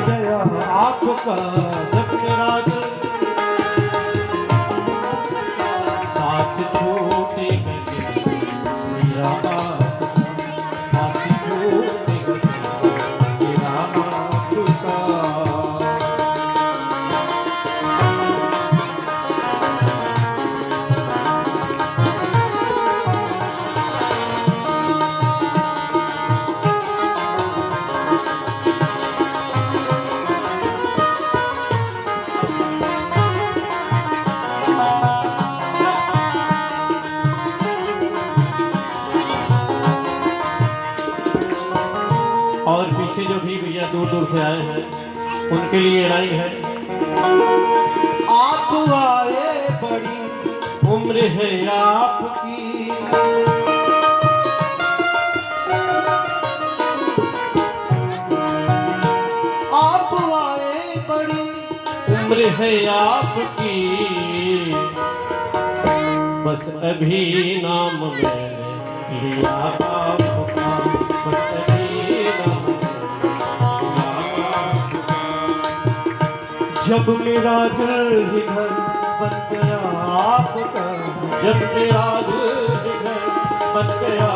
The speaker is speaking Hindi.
गया आपका जब मेरा दिल साथ छोटे मेरा आपका साथ छोटे मेरा आपका। और पीछे जो भी भैया दूर दूर से आए हैं उनके लिए लाइन है। आप आए बड़ी उम्र है आपकी, आप आए बड़ी उम्र है आपकी, बस अभी नाम मैंने लिया आपका, बस अभी नाम जब मेरा दिल ही घर बन गया आपका, जब मेरा दिल ही घर बन गया